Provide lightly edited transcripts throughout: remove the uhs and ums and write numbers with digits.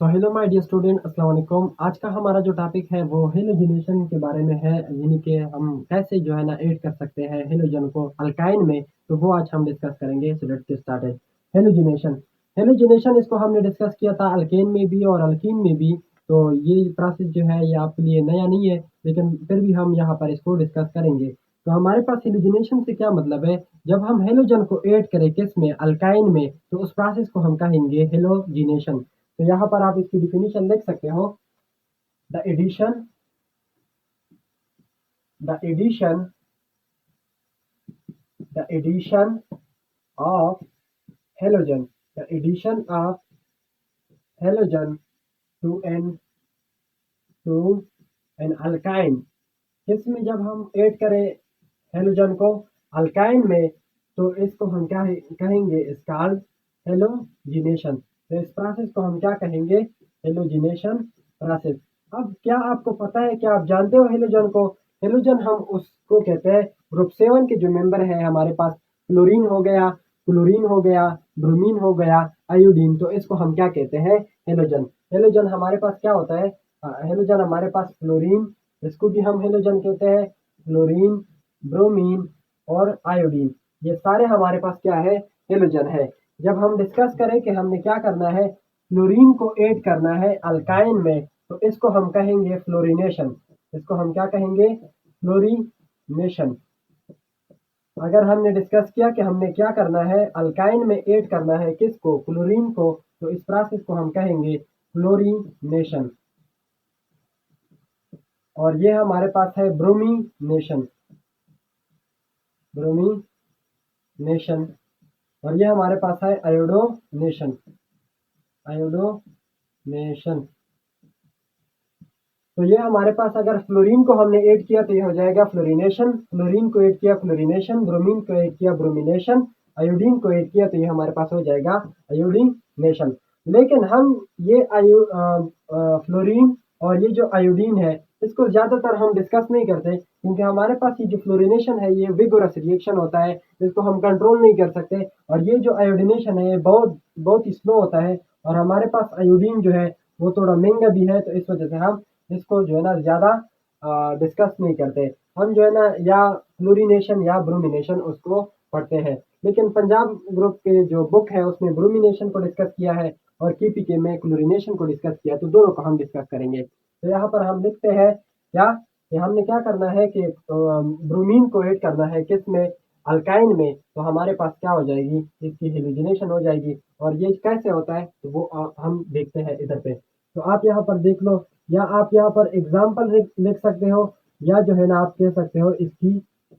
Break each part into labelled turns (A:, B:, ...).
A: तो hello my dear student, अस्सलाम वालेकुम। आज का हमारा जो टॉपिक है वो हेलोजनेशन के बारे में है, यानी कि हम कैसे जो है ना ऐड कर सकते हैं हेलोजन को अल्काइन में। तो वो आज हम डिस्कस करेंगे। So let's get started. Halogenation halogenation इसको हमने डिस्कस किया था अल्केन में भी और अल्कीन में भी। तो ये प्रोसेस जो है ये आपके लिए नया नहीं है, लेकिन फिर भी हम यहाँ पर इसको डिस्कस करेंगे। तो हमारे पास हेलोजनेशन से क्या मतलब है, जब हम हेलोजन को ऐड करें किस में, अल्काइन में, तो उस प्रोसेस को हम कहेंगे हेलोजिनेशन। तो यहाँ पर आप इसकी डिफिनीशन देख सकते हो। The addition the addition the addition of halogen the addition of halogen to an to an alkyne. इसमें जब हम ऐड करें हेलोजन को अल्काइन में, तो इसको हम क्या कहेंगे, इस कॉल्ड हेलोजिनेशन। तो इस प्रोसेस को हम क्या कहेंगे, हेलोजिनेशन प्रोसेस। अब क्या आपको पता है, क्या आप जानते हो हेलोजन को? हेलोजन हम उसको कहते हैं ग्रुप 7 के जो मेंबर है हमारे पास, क्लोरीन हो गया, क्लोरीन हो गया, ब्रोमीन हो गया, आयोडीन। तो इसको हम क्या कहते हैं, हेलोजन। हेलोजन हमारे पास क्या होता है, हेलोजन हमारे पास क्लोरीन, इसको भी हम हेलोजन कहते हैं, क्लोरीन, ब्रोमीन और आयोडीन, ये सारे हमारे पास क्या है, हेलोजन है। जब हम डिस्कस करें कि हमने क्या करना है, फ्लोरीन को ऐड करना है अल्काइन में, तो इसको हम कहेंगे फ्लोरीनेशन। इसको हम क्या कहेंगे, फ्लोरीनेशन। अगर हमने डिस्कस किया कि हमने क्या करना है, अल्काइन में ऐड करना है किसको, क्लोरीन को, तो इस प्रोसेस को हम कहेंगे फ्लोरीनेशन। और ये हमारे पास है ब्रोमीनेशन, ब्रोमीनेशन। और ये हमारे पास है आयोडोनेशन, आयोडोनेशन। तो ये हमारे पास, अगर फ्लोरीन को हमने ऐड किया तो ये हो जाएगा फ्लोरीनेशन, फ्लोरीन को ऐड किया फ्लोरीनेशन, ब्रोमीन को ऐड किया ब्रोमिनेशन, आयोडीन को ऐड किया तो ये हमारे पास हो जाएगा आयोडीनेशन। लेकिन हम ये फ्लोरीन और ये जो आयोडीन है, इसको ज़्यादातर हम डिस्कस नहीं करते, क्योंकि हमारे पास ये जो फ्लोरीनेशन है ये विगोरस रिएक्शन होता है, इसको हम कंट्रोल नहीं कर सकते। और ये जो आयोडीनेशन है ये बहुत बहुत ही स्लो होता है। और हमारे पास आयोडीन जो है वो थोड़ा महंगा भी है, तो इस वजह से हम इसको जो है ना ज़्यादा डिस्कस नहीं करते। हम जो है ना या फ्लोरीनेशन या ब्रोमिनेशन उसको पढ़ते हैं। लेकिन पंजाब ग्रुप के जो बुक है उसमें ब्रोमिनेशन को डिस्कस किया है और केपीके में क्लोरीनेशन को डिस्कस किया, तो दोनों को हम डिस्कस करेंगे। तो यहाँ पर हम लिखते हैं क्या, कि हमने क्या करना है कि ब्रोमीन को ऐड करना है किस में, अल्काइन में। तो हमारे पास क्या हो जाएगी, इसकी हेलोजिनेशन हो जाएगी। और ये कैसे होता है तो वो हम देखते हैं इधर पे। तो आप यहाँ पर देख लो, या आप यहाँ पर एग्जाम्पल लिख सकते हो, या जो है ना आप कह सकते हो इसकी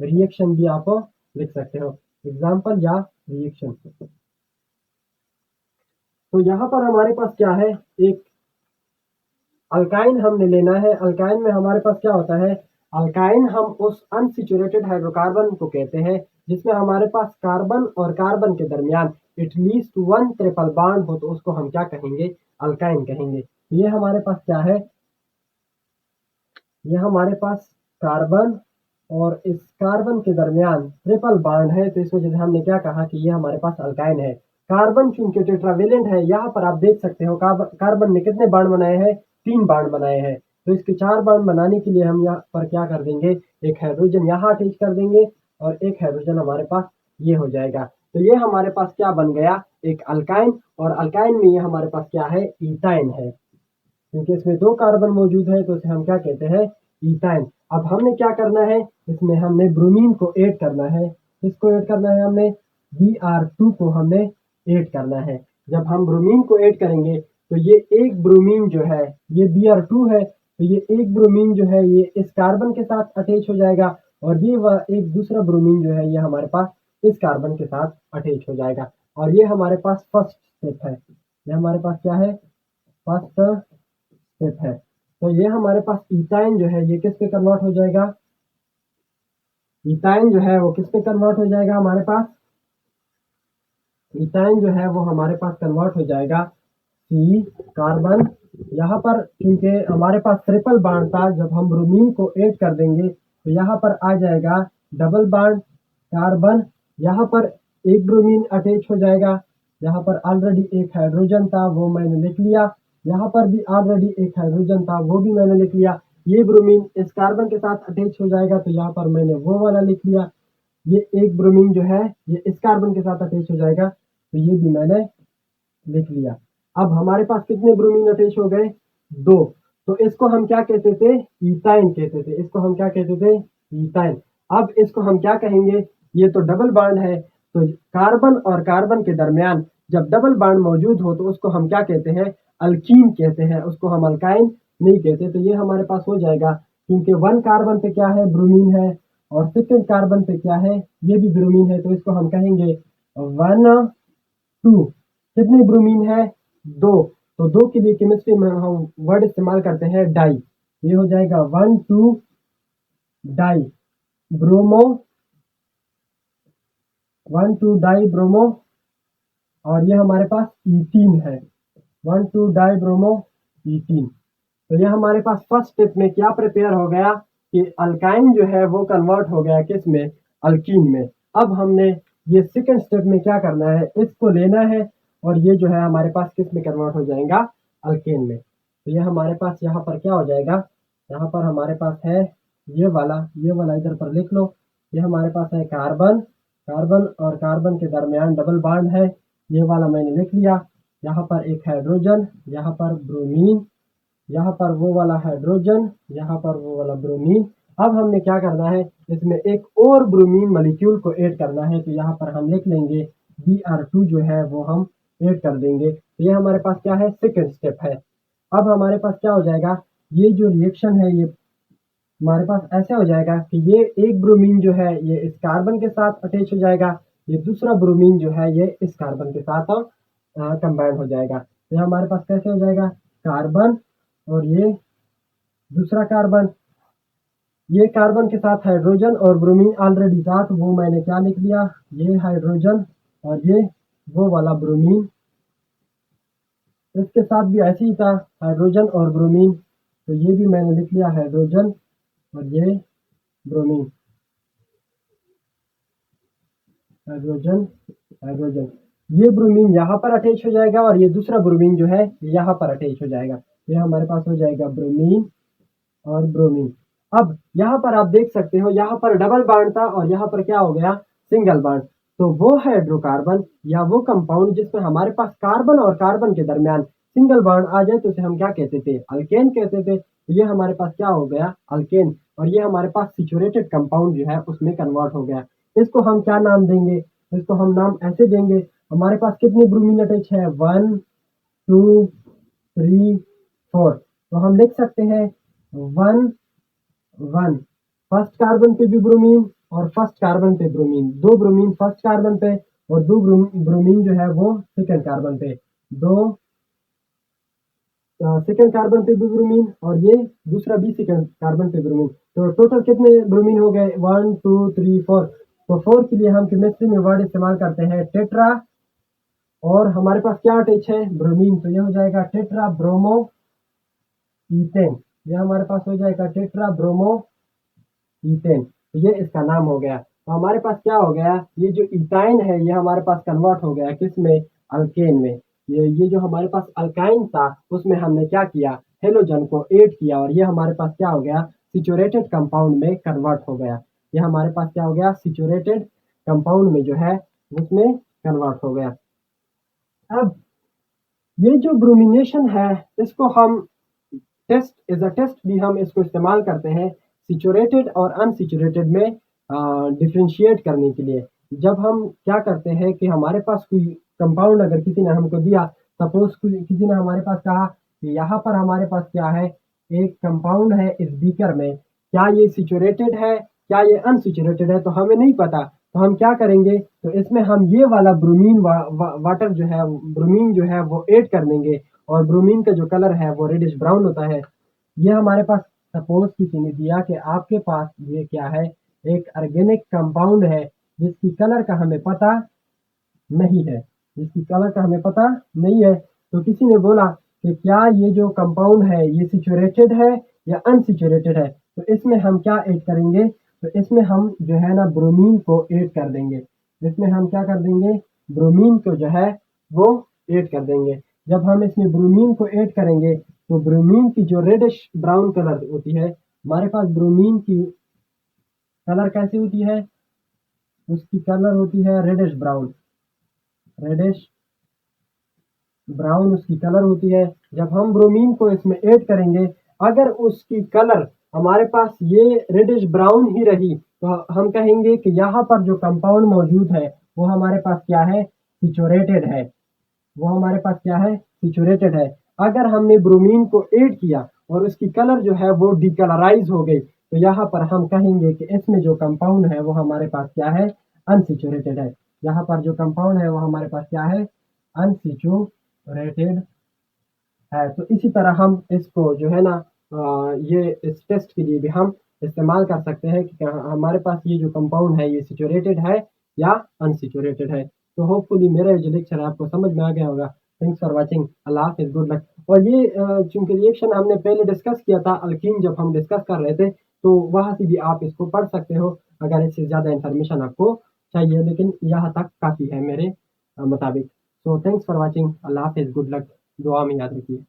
A: रिएक्शन भी आप लिख सकते हो, एग्जाम्पल या रिएक्शन। तो यहाँ पर हमारे पास क्या है, एक अल्काइन हमने लेना है। अल्काइन में हमारे पास क्या होता है, अल्काइन हम उस अनसिचुरेटेड हाइड्रोकार्बन को कहते हैं जिसमें हमारे पास कार्बन और कार्बन के दरमियान एटलीस्ट वन ट्रिपल बॉन्ड हो, तो उसको हम क्या कहेंगे, अल्काइन कहेंगे। ये हमारे पास क्या है, ये हमारे पास कार्बन और इस कार्बन के दरमियान ट्रिपल बॉन्ड है, तो इस वजह से हमने क्या कहा कि ये हमारे पास अल्काइन है। कार्बन चूंकि टेट्रावेलेंट है, यहाँ पर आप देख सकते हो कार्बन ने कितने बॉन्ड बनाए हैं, 3 बॉन्ड बनाए हैं। तो इसके 4 बॉन्ड बनाने के लिए हम यहाँ पर क्या कर देंगे, एक हाइड्रोजन यहाँ अटैच कर देंगे और एक हाइड्रोजन हमारे पास ये हो जाएगा। तो ये हमारे पास क्या बन गया, एक अल्काइन। और अल्काइन में ये हमारे पास क्या है, इथाइन है, क्योंकि इसमें 2 कार्बन मौजूद है, तो इसे हम क्या कहते हैं, इथाइन। अब हमने क्या करना है, इसमें हमने ब्रोमीन को ऐड करना है। किसको ऐड करना है, हमने Br2 को हमने ऐड करना है। जब हम ब्रोमीन को ऐड करेंगे तो ये एक ब्रोमीन जो है, ये Br2 है, तो ये एक ब्रोमीन जो है ये इस कार्बन के साथ अटैच हो जाएगा, और ये एक दूसरा ब्रोमीन जो है ये हमारे पास इस कार्बन के साथ अटैच हो जाएगा। और ये हमारे पास फर्स्ट स्टेप है, ये हमारे पास क्या है, फर्स्ट स्टेप है। तो ये हमारे पास इथाइन जो है ये किस पे कन्वर्ट हो जाएगा, इथाइन जो है वो किस पे कन्वर्ट हो जाएगा, हमारे पास इथाइन जो है वो हमारे पास कन्वर्ट हो जाएगा सी कार्बन। यहाँ पर क्योंकि हमारे पास ट्रिपल बॉन्ड था, जब हम ब्रोमीन को ऐड कर देंगे तो यहाँ पर आ जाएगा डबल बॉन्ड कार्बन। यहाँ पर एक ब्रोमीन अटैच हो जाएगा, यहाँ पर ऑलरेडी एक हाइड्रोजन था वो मैंने लिख लिया। यहाँ पर भी ऑलरेडी एक हाइड्रोजन था, वो भी मैंने लिख लिया। ये ब्रोमीन इस कार्बन के साथ अटैच हो जाएगा, तो यहाँ पर मैंने वो वाला लिख लिया। ये एक ब्रोमीन जो है ये इस कार्बन के साथ अटैच हो जाएगा, तो ये भी मैंने लिख लिया। अब हमारे पास कितने ब्रोमीन अटैच हो गए? 2। तो इसको हम क्या कहते थे? इथाइन कहते थे। इसको हम क्या कहते थे? इथाइन। अब इसको हम क्या कहेंगे? ये तो डबल बॉन्ड है, तो कार्बन और कार्बन के दरमियान जब डबल बॉन्ड मौजूद हो तो उसको हम क्या कहते हैं? अल्कीन कहते हैं, उसको हम अल्काइन नहीं कहते। तो ये हमारे पास हो जाएगा, क्योंकि 1 कार्बन पे क्या है? ब्रोमीन है, और सेकंड कार्बन पे क्या है? ये भी ब्रोमीन है, तो इसको हम कहेंगे 1 2। कितने ब्रोमीन है? 2। तो 2 के लिए केमिस्ट्री में हम वर्ड इस्तेमाल करते हैं डाई। ये हो जाएगा 1 2 डाई ब्रोमो, 1 2 डाई ब्रोमो। और ये हमारे पास इथीन है, 1 2 डाई ब्रोमो इथीन। तो ये हमारे पास फर्स्ट स्टेप में क्या प्रिपेयर हो गया कि अल्काइन जो है वो कन्वर्ट हो गया किस में? अल्कीन में। अब हमने ये सेकंड स्टेप में क्या करना है? इसको लेना है, और ये जो है हमारे पास किस में कन्वर्ट हो जाएगा? अल्केन में। तो ये हमारे पास यहाँ पर क्या हो जाएगा? यहाँ पर हमारे पास है ये वाला इधर पर लिख लो। ये हमारे पास है कार्बन, कार्बन और कार्बन के दरमियान डबल बॉन्ड है, ये वाला मैंने लिख लिया। यहाँ पर एक हाइड्रोजन, यहाँ पर ब्रोमीन, यहाँ पर वो वाला हाइड्रोजन, यहाँ पर वो वाला ब्रोमीन। अब हमने क्या करना है? इसमें एक और ब्रोमीन मॉलिक्यूल को ऐड करना है, तो यहाँ पर हम लिख लेंगे Br2 जो है वो हम ऐड कर देंगे। तो ये हमारे पास क्या है? सेकंड स्टेप है। अब हमारे पास क्या हो जाएगा? ये जो रिएक्शन है ये हमारे पास ऐसे हो जाएगा कि ये एक ब्रोमीन जो है ये इस कार्बन के साथ अटैच हो जाएगा, ये दूसरा ब्रोमीन जो है ये इस कार्बन के साथ कंबाइन हो जाएगा। तो ये हमारे पास कैसे हो जाएगा? कार्बन और ये दूसरा कार्बन, ये कार्बन के साथ हाइड्रोजन और ब्रोमीन ऑलरेडी था, तो वो मैंने क्या लिख लिया? ये हाइड्रोजन और ये वो वाला ब्रोमीन। इसके साथ भी ऐसे ही था, हाइड्रोजन और ब्रोमीन, तो ये भी मैंने लिख लिया हाइड्रोजन और ये ब्रोमीन, हाइड्रोजन हाइड्रोजन। ये ब्रोमीन यहाँ पर अटैच हो जाएगा और ये दूसरा ब्रोमीन जो है यहाँ पर अटैच हो जाएगा। ये हमारे पास हो जाएगा ब्रोमीन और ब्रोमीन। अब यहाँ पर आप देख सकते हो, यहाँ पर डबल बॉन्ड था और यहाँ पर क्या हो गया? Single bond. तो वो हाइड्रोकार्बन या वो कंपाउंड जिसमें हमारे पास कार्बन और कार्बन के दरमियान सिंगल बॉन्ड आ जाए, तो उसे हम क्या कहते थे? अल्केन कहते थे। तो ये हमारे पास क्या हो गया? अल्केन। और ये हमारे पास सिचुरेटेड कंपाउंड जो है उसमें कन्वर्ट हो गया। इसको हम क्या नाम देंगे? इसको हम नाम ऐसे देंगे, हमारे पास कितने ब्रोमीन अटैच है? 1 2 3 4। तो हम लिख सकते हैं 1 1 फर्स्ट कार्बन पे भी ब्रोमीन और फर्स्ट कार्बन पे ब्रोमीन, 2 ब्रोमीन फर्स्ट कार्बन पे और 2 ब्रोमीन जो है वो सेकंड कार्बन पे, 2 सेकंड कार्बन पे भी ब्रोमीन और ये दूसरा भी सेकंड कार्बन पे ब्रोमीन। तो टोटल कितने ब्रोमीन हो गए? 1 2 3 4। तो 4 के लिए हम केमिस्ट्री में वर्ड इस्तेमाल करते हैं टेट्रा, और हमारे पास क्या अटैच है? ब्रोमीन। तो ये हो जाएगा टेट्रा ब्रोमो इथेन। ये हमारे पास हो जाएगा टेट्रा ब्रोमो इथेन। तो ये इसका नाम हो गया। तो हमारे पास क्या हो गया? ये जो इथाइन है ये हमारे पास कन्वर्ट हो गया किस में? अल्केन में। ये जो हमारे पास अल्काइन था उसमें हमने क्या किया? हेलोजन को ऐड किया, और ये हमारे पास क्या हो गया? सिचुरेटेड कंपाउंड में कन्वर्ट हो गया। ये हमारे पास क्या हो गया? सिचुरेटेड कंपाउंड में जो है उसमें कन्वर्ट हो गया। अब ये जो ब्रोमिनेशन है इसको हम टेस्ट एज अ टेस्ट भी हम इसको इस्तेमाल करते हैं सिचुरेटेड और अनसिचुरेटेड में डिफ्रेंशिएट करने के लिए। जब हम क्या करते हैं कि हमारे पास कोई कंपाउंड अगर किसी ने हमको दिया, सपोज किसी ने हमारे पास कहा कि यहाँ पर हमारे पास क्या है? एक कंपाउंड है इस बीकर में, क्या ये सिचुरेटेड है, क्या ये अनसिचुरेटेड है? तो हमें नहीं पता। तो हम क्या करेंगे? तो इसमें हम ये वाला ब्रोमीन वाटर जो है, ब्रोमीन जो है वो ऐड कर देंगे, और ब्रोमीन का जो कलर है वो रेडिश ब्राउन होता है। ये हमारे पास सपोज किसी ने दिया कि आपके पास ये क्या है? एक ऑर्गेनिक कंपाउंड है जिसकी कलर का हमें पता नहीं है, जिसकी कलर का हमें पता नहीं है। तो किसी ने बोला कि क्या ये जो कंपाउंड है ये सिचुरेटेड है या अनसिचुरेटेड है? तो इसमें हम क्या ऐड करेंगे? तो इसमें हम जो है ना ब्रोमीन को ऐड कर देंगे। इसमें हम क्या कर देंगे? ब्रोमीन को जो है वो ऐड कर देंगे। जब हम इसमें ब्रोमीन को ऐड करेंगे तो ब्रोमीन की जो रेडिश ब्राउन कलर होती है, हमारे पास ब्रोमीन की कलर कैसी होती है, उसकी कलर होती है रेडिश ब्राउन, रेडिश ब्राउन उसकी कलर होती है। जब हम ब्रोमीन को इसमें ऐड करेंगे, अगर उसकी कलर हमारे पास ये रेडिश ब्राउन ही रही तो हम कहेंगे कि यहाँ पर जो कंपाउंड मौजूद है वो हमारे पास क्या है, सिचुरेटेड है, वो हमारे पास क्या है, सिचुरेटेड है। अगर हमने ब्रोमीन को ऐड किया और उसकी कलर जो है वो डिकलराइज हो गई तो यहाँ पर हम कहेंगे कि इसमें जो कंपाउंड है वो हमारे पास क्या है, अनसिचुरेटेड है। यहाँ पर जो कंपाउंड है वो हमारे पास क्या है, अनसिचुरेटेड है। तो इसी तरह हम इसको जो है ना ये इस टेस्ट के लिए भी हम इस्तेमाल कर सकते हैं कि हमारे पास ये जो कंपाउंड है ये सिचुरेटेड है या अनसिचुरेटेड है। तो होपफुली मेरा जो लेक्चर है आपको समझ में आ गया होगा। थैंक्स फॉर वाचिंग, अल्लाह हाफिज़, गुड लक। और ये चूंकि रिएक्शन हमने पहले डिस्कस किया था अल्कीन, जब हम डिस्कस कर रहे थे तो वहाँ से भी आप इसको पढ़ सकते हो अगर इससे ज़्यादा इन्फॉर्मेशन आपको चाहिए, लेकिन यहाँ तक काफ़ी है मेरे मुताबिक। सो थैंक्स फॉर वाचिंग, अल्लाह हाफिज़, गुड लक, दुआ में याद रखिए।